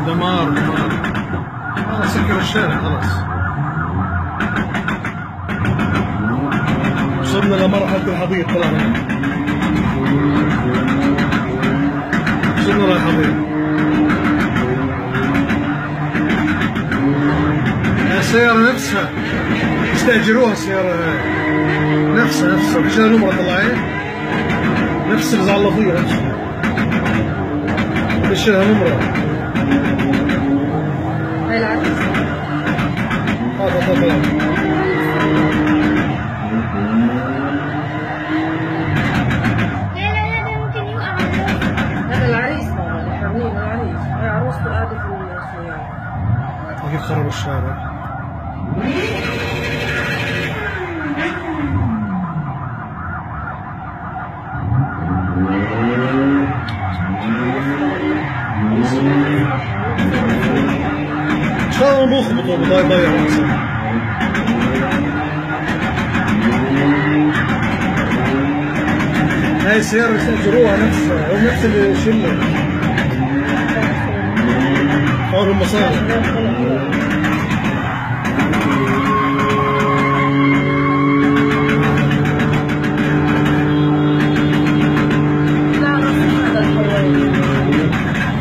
دمار. خلاص سكر الشارع خلاص. وصلنا لمرحلة الحضيض. طلعنا وصلنا للحضيض. السيارة نفسها استأجروها، السيارة نفسها مش لها نمرة طلعين، نفس اللي زعلوا فيها نفسها، مش لها نمرة. هاي العريس هذا طبعا هذا العريس، هذا الحرمين العريس، هاي عروسته قاعدة في السيارة. كيف خرب الشارع. ان شاء الله بخبطوا بضايع مثلا. هاي السيارة يستأجروها نفسها، هو نفس الشلة حول المصالح.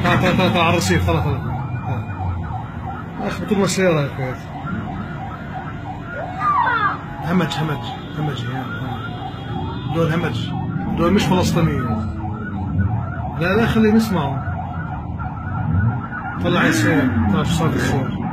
تعال على الرصيف. خلاص اخبطوا لنا السيارة يا اخويا. همج دول همج، دول مش فلسطينيين. لا خلينا نسمعهم. طلع السيارة. طلع شو صار في السيارة.